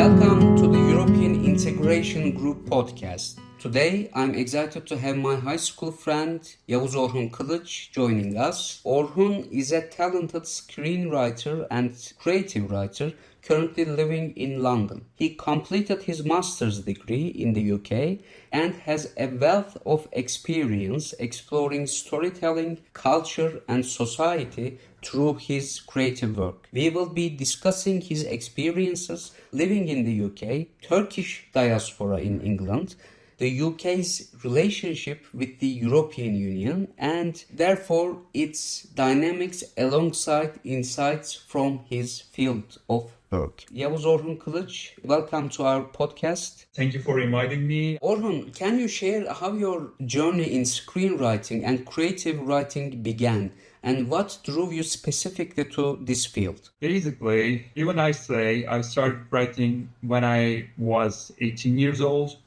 Welcome to the European Integration Group podcast. Today, I'm excited to have my high school friend Yavuz Orhun Kılıç joining us. Orhun is a talented screenwriter and creative writer currently living in London. He completed his master's degree in the UK and has a wealth of experience exploring storytelling, culture, and society through his creative work. We will be discussing his experiences living in the UK, Turkish diaspora in England, the UK's relationship with the European Union, and therefore its dynamics alongside insights from his field of work. Yavuz Orhun Kılıç, welcome to our podcast. Thank you for inviting me. Orhun, can you share how your journey in screenwriting and creative writing began? And what drove you specifically to this field? Basically, even I say I started writing when I was 18 years old.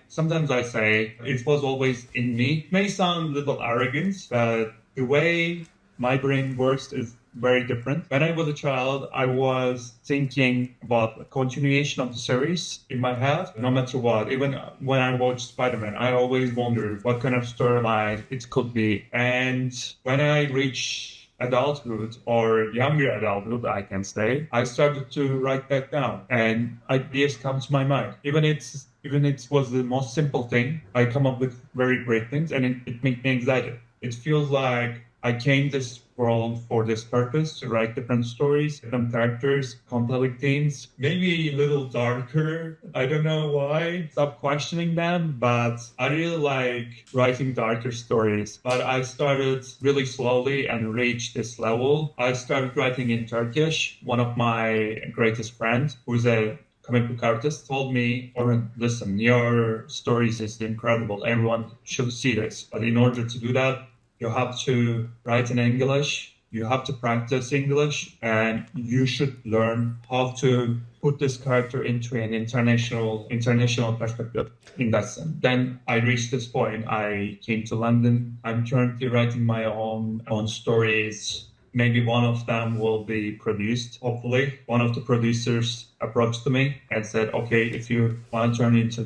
Sometimes I say it was always in me. It may sound a little arrogant, but the way my brain works is very different. When I was a child, I was thinking about the continuation of the series in my head, no matter what. Even when I watched Spider-Man, I always wondered what kind of storyline it could be. And when I reached adulthood or younger adulthood, I can say, I started to write that down and ideas come to my mind. Even it was the most simple thing, I come up with very great things and it makes me excited. It feels like I came this world for this purpose, to write different stories, different characters, compelling themes, maybe a little darker. I don't know why. Stop questioning them, but I really like writing darker stories. But I started really slowly and reached this level. I started writing in Turkish. One of my greatest friends, who's a comic book artist, told me, Orhun, listen, your stories is incredible. Everyone should see this. But in order to do that, you have to write in English, you have to practice English, and you should learn how to put this character into an international perspective in that sense. Then I reached this point. I came to London. I'm currently writing my own stories. Maybe one of them will be produced, hopefully. One of the producers approached me and said, okay, if you want to turn it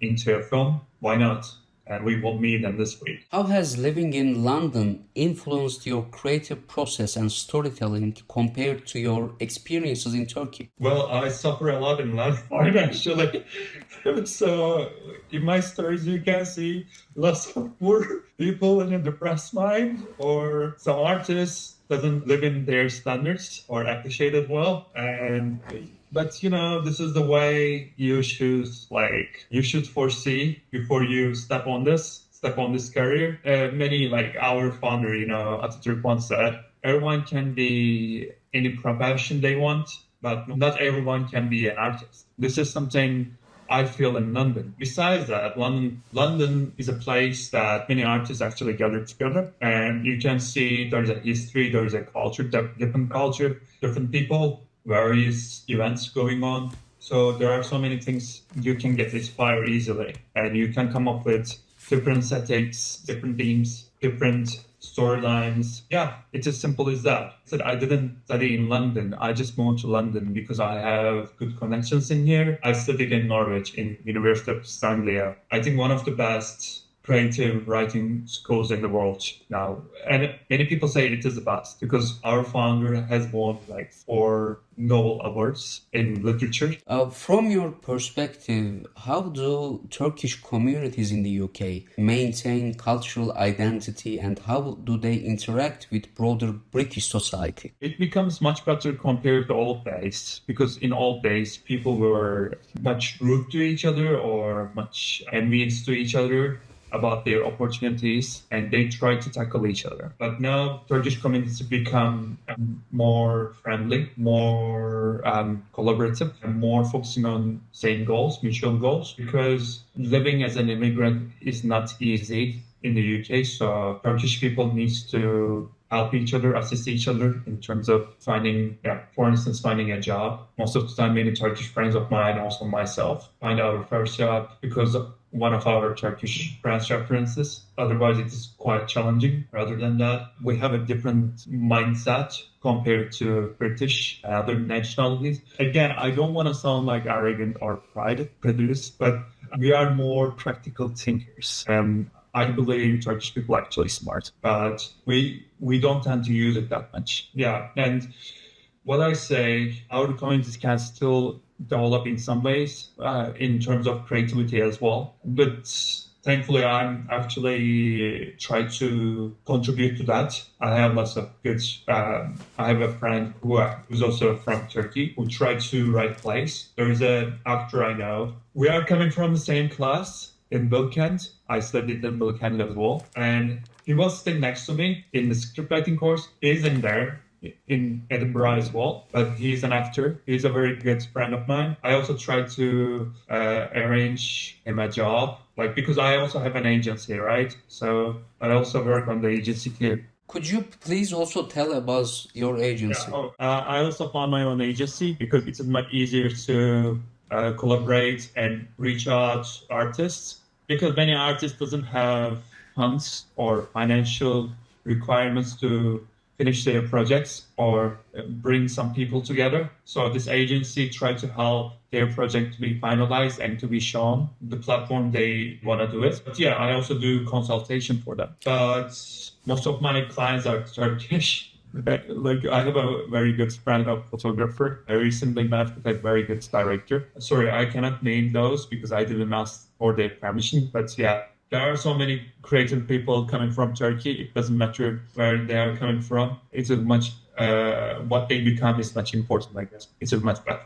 into a film, why not? And we will meet them this week. How has living in London influenced your creative process and storytelling compared to your experiences in Turkey? Well, I suffer a lot in London, actually. So in my stories, you can see lots of poor people in a depressed mind, or some artists doesn't live in their standards or appreciate it well. But this is the way you should foresee before you step on this career. Many, like our founder, Atatürk once said, everyone can be any profession they want, but not everyone can be an artist. This is something I feel in London. Besides that, London is a place that many artists actually gather together, and you can see there's a history, there's a culture, different people, various events going on. So there are so many things you can get inspired easily, and you can come up with different settings, different themes, different storylines. Yeah, it's as simple as that. I didn't study in London. I just moved to London because I have good connections in here. I studied in Norwich in University of East Anglia. I think one of the best creative writing schools in the world now. And many people say it is the best because our founder has won like 4 Nobel Awards in literature. From your perspective, how do Turkish communities in the UK maintain cultural identity and how do they interact with broader British society? It becomes much better compared to old days because in old days people were much rude to each other or much envious to each other about their opportunities, and they try to tackle each other. But now Turkish communities become more friendly, more collaborative, and more focusing on same goals, mutual goals, because living as an immigrant is not easy in the UK. So Turkish people need to help each other, assist each other in terms of finding a job. Most of the time, many Turkish friends of mine, also myself, find our first job because one of our Turkish branch references. Otherwise, it is quite challenging. Rather than that, we have a different mindset compared to British and other nationalities. Again, I don't want to sound like arrogant or prejudiced, but we are more practical thinkers. I believe Turkish people are actually smart, but we don't tend to use it that much. Yeah, and what I say, our communities can still develop in some ways in terms of creativity as well. But thankfully, I'm actually try to contribute to that. I have lots of good. I have a friend who's also from Turkey who tried to write plays. There is an actor I know. We are coming from the same class in Bilkent. I studied in Bilkent as well, and he was sitting next to me in the scriptwriting course. He's in there in Edinburgh as well, but he's an actor. He's a very good friend of mine. I also tried to arrange him a job, like because I also have an agency, right? So I also work on the agency here. Could you please also tell about your agency? I also found my own agency because it's much easier to collaborate and reach out artists because many artists doesn't have funds or financial requirements to finish their projects or bring some people together. So this agency tried to help their project to be finalized and to be shown the platform they want to do it. But yeah, I also do consultation for them. But most of my clients are Turkish. Like I have a very good friend of photographer. I recently met with a very good director. Sorry, I cannot name those because I didn't ask for their permission. But yeah, there are so many creative people coming from Turkey. It doesn't matter where they are coming from. It's a much what they become is much important. I guess it's a much better.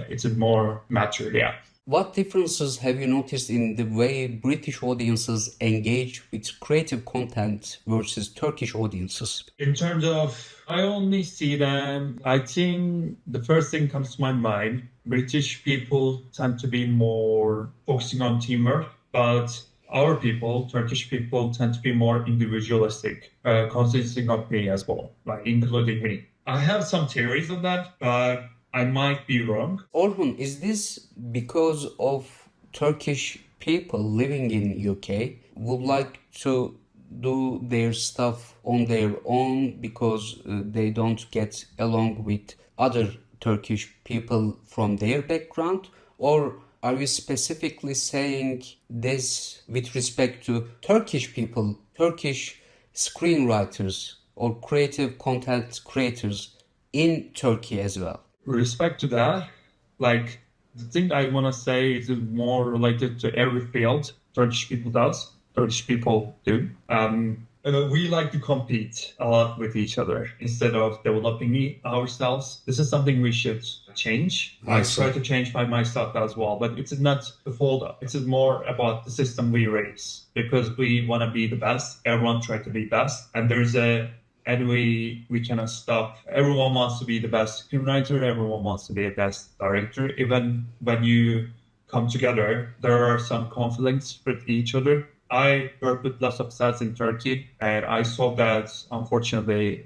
It's a more mature. Yeah. What differences have you noticed in the way British audiences engage with creative content versus Turkish audiences? In terms of, I only see them. I think the first thing comes to my mind. British people tend to be more focusing on teamwork, but our people, Turkish people, tend to be more individualistic, consisting of me as well, like including me. I have some theories on that, but I might be wrong. Orhun, is this because of Turkish people living in UK would like to do their stuff on their own because they don't get along with other Turkish people from their background? Or are you specifically saying this with respect to Turkish people, Turkish screenwriters or creative content creators in Turkey as well? With respect to that, like the thing I want to say is more related to every field Turkish people do. We like to compete a lot with each other instead of developing ourselves. This is something we should change. I try to change by myself as well, but it's not the fault. It's more about the system we raise because we want to be the best. Everyone tries to be best, and we cannot stop. Everyone wants to be the best screenwriter. Everyone wants to be the best director. Even when you come together, there are some conflicts with each other. I work with lots of sets in Turkey, and I saw that unfortunately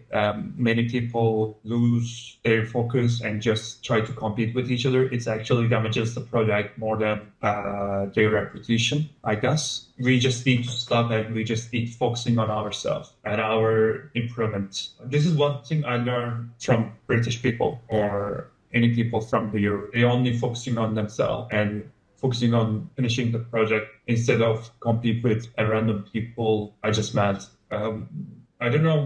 many people lose their focus and just try to compete with each other. It actually damages the project more than their reputation, I guess. We just need to stop and we just need focusing on ourselves and our improvement. This is one thing I learned from British people or any people from the Europe. They're only focusing on themselves and focusing on finishing the project instead of compete with a random people I just met. I don't know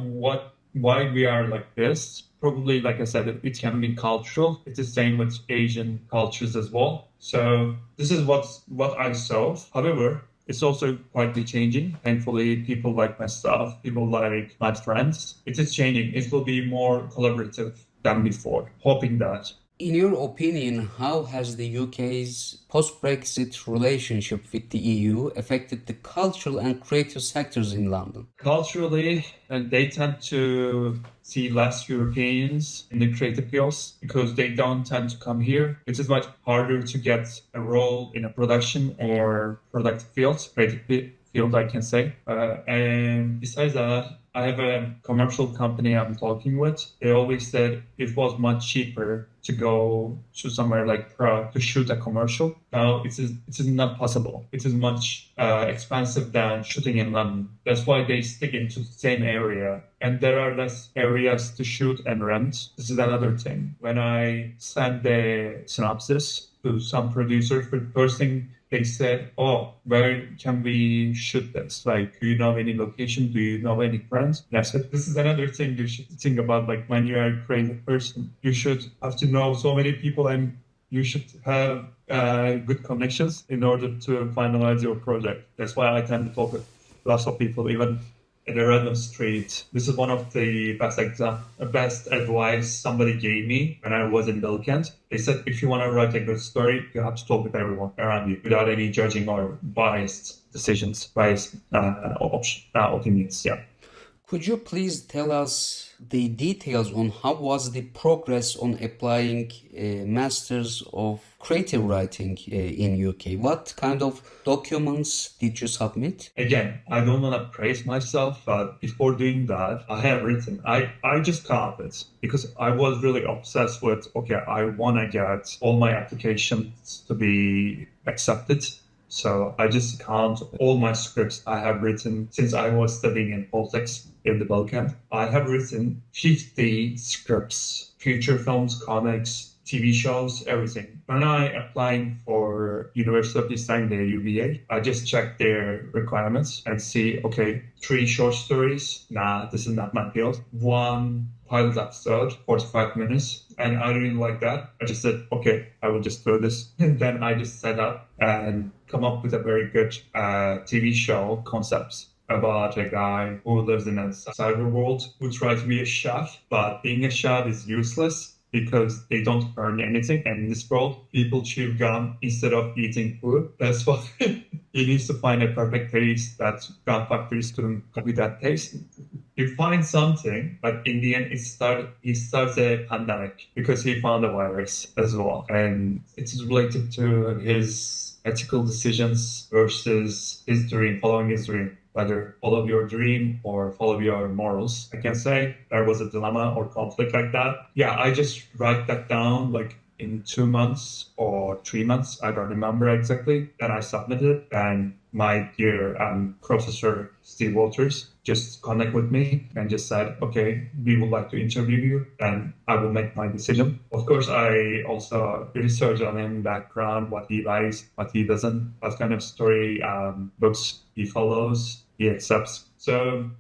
why we are like this. Probably, like I said, it can be cultural. It's the same with Asian cultures as well. So this is what I saw. However, it's also quietly changing. Thankfully, people like myself, people like my friends, it is changing. It will be more collaborative than before. Hoping that. In your opinion, how has the UK's post-Brexit relationship with the EU affected the cultural and creative sectors in London? Culturally, they tend to see less Europeans in the creative fields because they don't tend to come here. It is much harder to get a role in a production or product field, creative field, I can say. And besides that, I have a commercial company I'm talking with. They always said it was much cheaper to go to somewhere like Prague to shoot a commercial. Now it is not possible. It is much expensive than shooting in London. That's why they stick into the same area. And there are less areas to shoot and rent. This is another thing. When I sent the synopsis to some producers, the first thing they said, oh, where can we shoot this? Like, do you know any location? Do you know any friends? And I said, this is another thing you should think about. Like, when you are a creative person, you should have to know so many people and you should have good connections in order to finalize your project. That's why I tend to talk with lots of people, even in a random street. This is one of the best advice somebody gave me when I was in Bilkent. They said, if you want to write a good story, you have to talk with everyone around you without any judging or biased decisions, biased opinions. Yeah. Could you please tell us the details on how was the progress on applying Masters of Creative Writing in UK? What kind of documents did you submit? Again, I don't want to praise myself, but before doing that, I have written. I just can't it because I was really obsessed with, okay, I want to get all my applications to be accepted. So I just count all my scripts I have written since I was studying in politics in the Balkan. I have written 50 scripts, feature films, comics, TV shows, everything. When I applied for University of Design, their UVA, I just checked their requirements and see, okay, 3 short stories. Nah, this is not my field. 1 pilot episode, 45 minutes. And I really like that. I just said, okay, I will just do this. And then I just set up and come up with a very good TV show concepts about a guy who lives in a cyber world who tries to be a chef, but being a chef is useless because they don't earn anything. And in this world, people chew gum instead of eating food. That's why he needs to find a perfect taste that gum factories couldn't copy that taste. He finds something, but in the end, he starts a pandemic because he found a virus as well. And it is related to his ethical decisions versus his dream, following his dream. Whether follow your dream or follow your morals. I can say there was a dilemma or conflict like that. Yeah, I just write that down like in 2 months or 3 months. I don't remember exactly. Then I submitted and my dear professor, Steve Walters, just connect with me and just said, okay, we would like to interview you and I will make my decision. Of course, I also research on him background, what he likes, what he doesn't, what kind of story books he follows, he accepts. So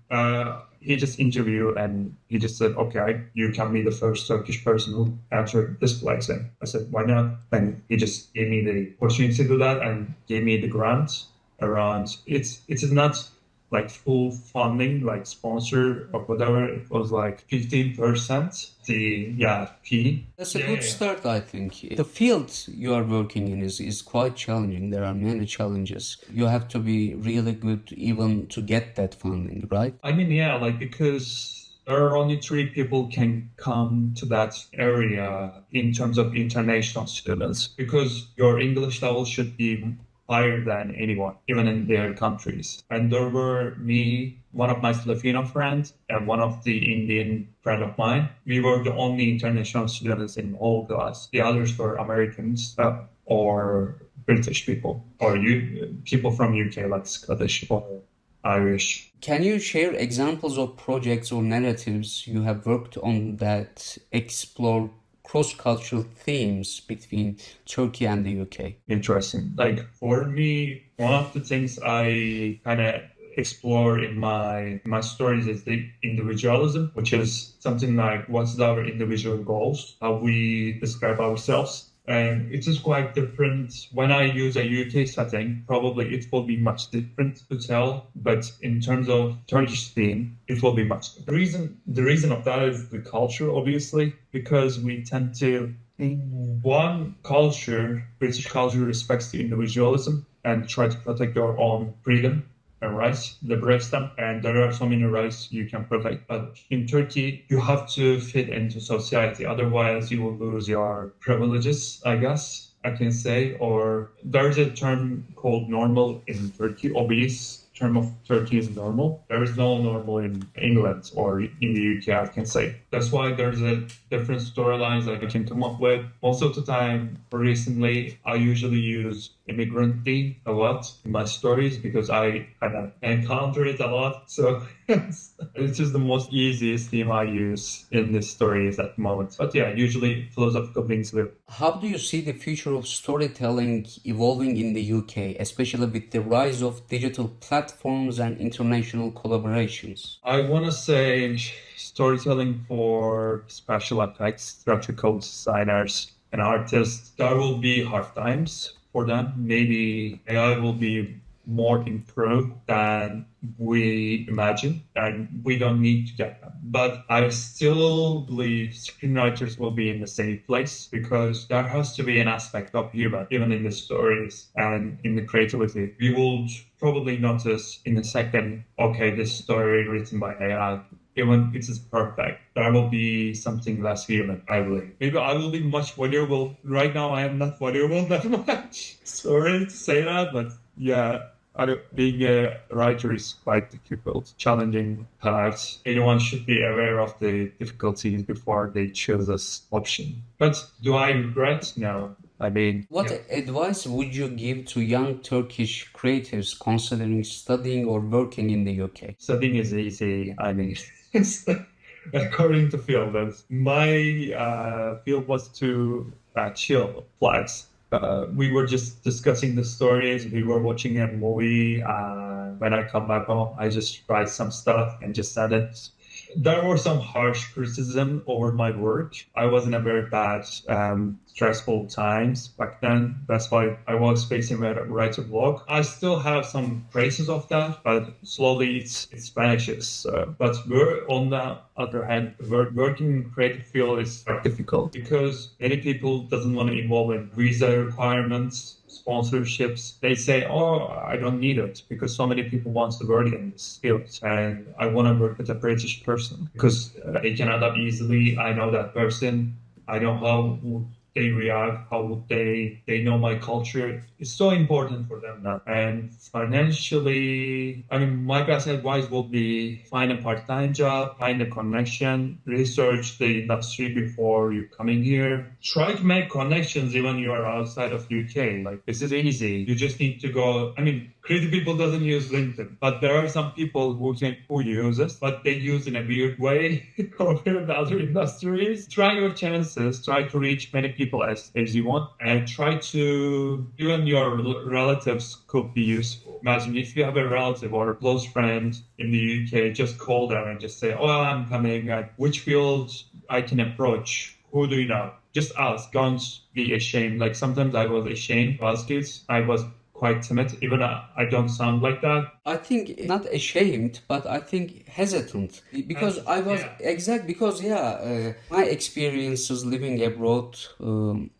he just interviewed and he just said, okay, you can be the first Turkish person who answered this question. I said, why not? And he just gave me the opportunity to do that and gave me the grant around. It's not like full funding, like sponsor or whatever. It was like 15% the fee. That's a good start, I think. The field you are working in is quite challenging. There are many challenges. You have to be really good even to get that funding, right? I mean, yeah, like because there are only 3 people can come to that area in terms of international students because your English level should be higher than anyone, even in their countries. And there were me, one of my Filipino friends, and one of the Indian friend of mine. We were the only international students in all class. The others were Americans or British people, or people from UK, like Scottish or Irish. Can you share examples of projects or narratives you have worked on that explore cross-cultural themes between Turkey and the UK? Interesting. Like for me, one of the things I kind of explore in my stories is the individualism, which is something like what's our individual goals, how we describe ourselves. And it is quite different. When I use a UK setting, probably it will be much different to tell. But in terms of Turkish theme, it will be much different. The reason of that is the culture, obviously, because we tend to, one culture, British culture respects the individualism and try to protect your own freedom and rights, liberates them, and there are so many rights you can protect. But in Turkey, you have to fit into society, otherwise you will lose your privileges, I guess. I can say, or there's a term called normal in Turkey, obese. Term of Turkey is normal. There is no normal in England or in the UK, I can say. That's why there's a different storylines that I can come up with. Most of the time, recently, I usually use immigrant theme a lot in my stories because I kind of encounter it a lot. So it's just the most easiest theme I use in the stories at the moment. But yeah, usually philosophical things with. How do you see the future of storytelling evolving in the UK, especially with the rise of digital platforms and international collaborations? I want to say storytelling for special effects, graphical designers, and artists, there will be hard times for them. Maybe AI will be more improved than we imagine, and we don't need to get them. But I still believe screenwriters will be in the same place because there has to be an aspect of human, even in the stories and in the creativity. We will probably notice in a second, okay, this story written by AI, even if it's perfect, there will be something less human, I believe. Maybe I will be much vulnerable. Right now, I am not vulnerable that much. Sorry to say that, but yeah. Being a writer is quite difficult, challenging paths. Anyone should be aware of the difficulties before they choose this option. But do I regret? No. I mean, What advice would you give to young Turkish creatives considering studying or working in the UK? studying is easy. I mean, according to field, my field was to chill flights. We were just discussing the stories. We were watching a movie. When I come back home, I just write some stuff and just send it. There were some harsh criticism over my work. I was in a very bad, stressful times back then. That's why I was facing a writer block. I still have some traces of that, but slowly it vanishes. But on the other hand, working in creative field is difficult because many people doesn't want to involve in visa requirements, sponsorships. They say, oh, I don't need it because so many people want to work in this field. And I want to work with a British person because they can adapt easily. I know that person. I know how they react, how would they know my culture. It's so important for them now. And financially, I mean, my best advice would be find a part-time job, find a connection, research the industry before you coming here. Try to make connections even you are outside of UK. Like, this is easy. You just need to go. I mean, creative people doesn't use LinkedIn, but there are some people who use it, but they use in a weird way compared to other industries. Try your chances. Try to reach many people as you want, and try to, even your relatives could be useful. Imagine if you have a relative or a close friend in the UK, just call them and just say, oh, I'm coming. Which field I can approach? Who do you know? Just ask. Don't be ashamed. Like, sometimes I was ashamed to ask kids. I was quite timid. Even I don't sound like that. I think not ashamed, but I think hesitant because I was because my experiences living abroad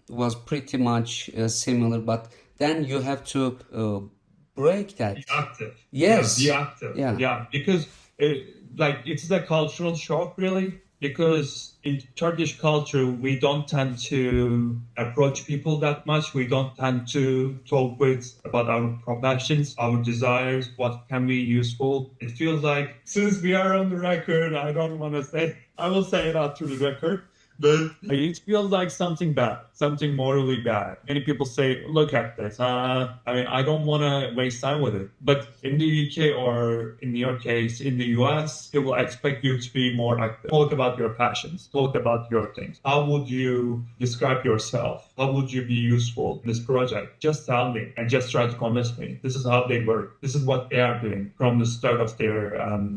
was pretty much similar, but then you have to break that. Be active. Yes. Yeah, be active. Yeah. Yeah, because it's a cultural shock, really. Because in Turkish culture, we don't tend to approach people that much. We don't tend to talk about our professions, our desires, what can be useful. It feels like, since we are on the record, I don't want to say, I will say it out through the record, but it feels like something bad, something morally bad. Many people say, look at this. I mean, I don't want to waste time with it. But in the UK, or in your case, in the US, they will expect you to be more active. Talk about your passions. Talk about your things. How would you describe yourself? How would you be useful in this project? Just tell me and just try to convince me. This is how they work. This is what they are doing from the start of their,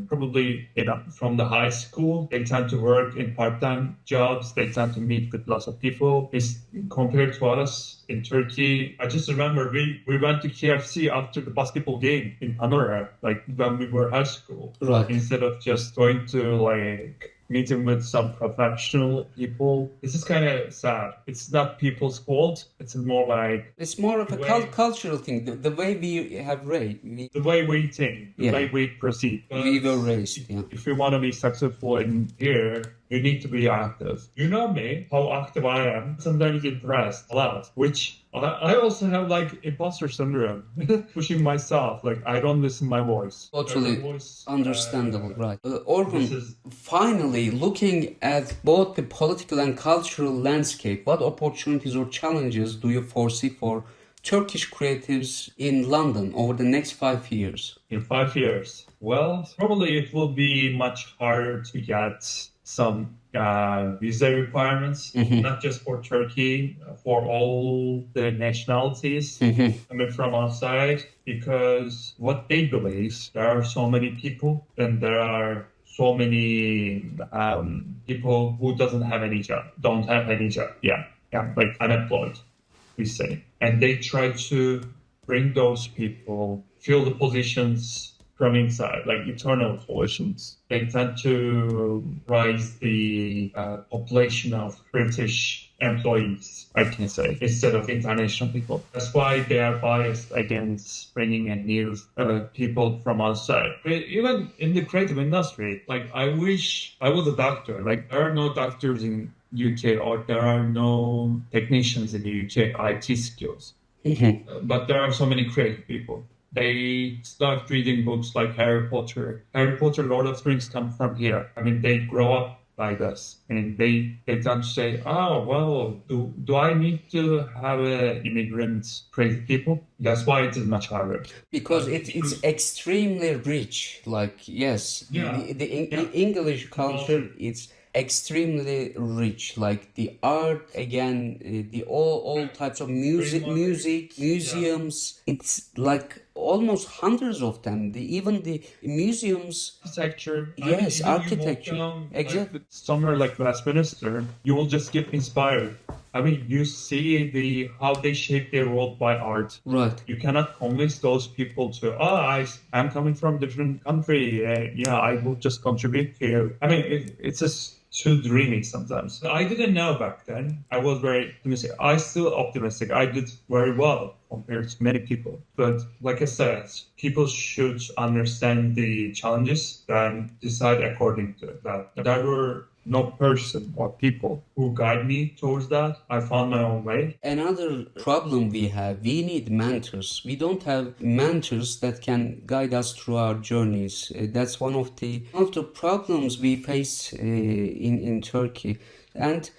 probably from the high school. They tend to work in part-time jobs. They tend to meet with lots of people. It's compared to us in Turkey. I just remember we went to KFC after the basketball game in Panora, like when we were high school. Right. Instead of just going to like meeting with some professional people. This is kind of sad. It's not people's fault. It's more like It's more of a cultural thing. The way we have raised, the way we think, the way we proceed. we were raised. Yeah. If you want to be successful in here, You need to be active. You know me, how active I am. Sometimes depressed a lot, which I also have like imposter syndrome, pushing myself. Like I don't listen to my voice. Totally My voice, understandable, right? this Orhun, is finally, looking at both the political and cultural landscape, what opportunities or challenges do you foresee for Turkish creatives in London over the next 5 years? in 5 years. Well, probably it will be much harder to get some visa requirements, not just for Turkey, for all the nationalities coming from outside, because what they believe, there are so many people and there are so many people who don't have any job. Yeah, like unemployed, we say. And they try to bring those people, fill the positions from inside, like internal positions. They tend to rise the population of British employees, I can say, instead of international people. That's why they are biased against bringing in new people from outside. But even in the creative industry, like I wish I was a doctor. Like there are no doctors in UK or there are no technicians in the UK IT skills. But there are so many creative people. They start reading books like Harry Potter. Harry Potter, Lord of the Rings come from here. I mean, they grow up like us. And they tend to say, oh, well, do I need to have immigrant creative people? That's why it is much harder. Because it's extremely rich. Like, yes, the English culture, it's extremely rich, like the art again, the all types of music, museums. It's like almost hundreds of them. Even the museums, Architecture. yes, I mean, architecture, you walk down, exactly. like, somewhere like Westminster, you will just get inspired. I mean, you see how they shape their world by art. Right. You cannot convince those people to, I'm coming from a different country. I will just contribute here. I mean, it's just too dreamy sometimes. I didn't know back then. I was very optimistic. I still optimistic. I did very well compared to many people. But like I said, people should understand the challenges and decide according to that. There were no person or people who guide me towards that. I found my own way. Another problem we have, we need mentors. We don't have mentors that can guide us through our journeys. That's one of the problems we face in Turkey. And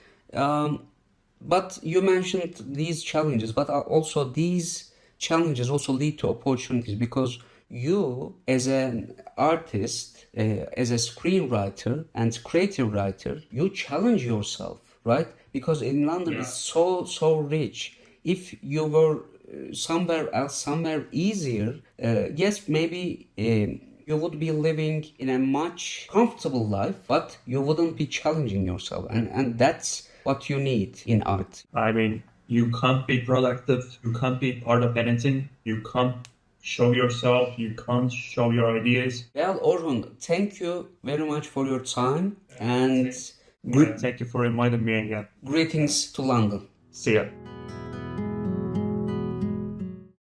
but you mentioned these challenges, but also these challenges also lead to opportunities, because you as an artist, as a screenwriter and creative writer, you challenge yourself, right? Because in London it's so rich. If you were somewhere else, somewhere easier, yes, maybe you would be living in a much comfortable life, but you wouldn't be challenging yourself, and that's what you need in art. I mean, you can't be productive. You can't be part of anything. You can't show yourself. You can't show your ideas. Well, Orhun, thank you very much for your time, and Thank you for inviting me again. greetings to London. See ya.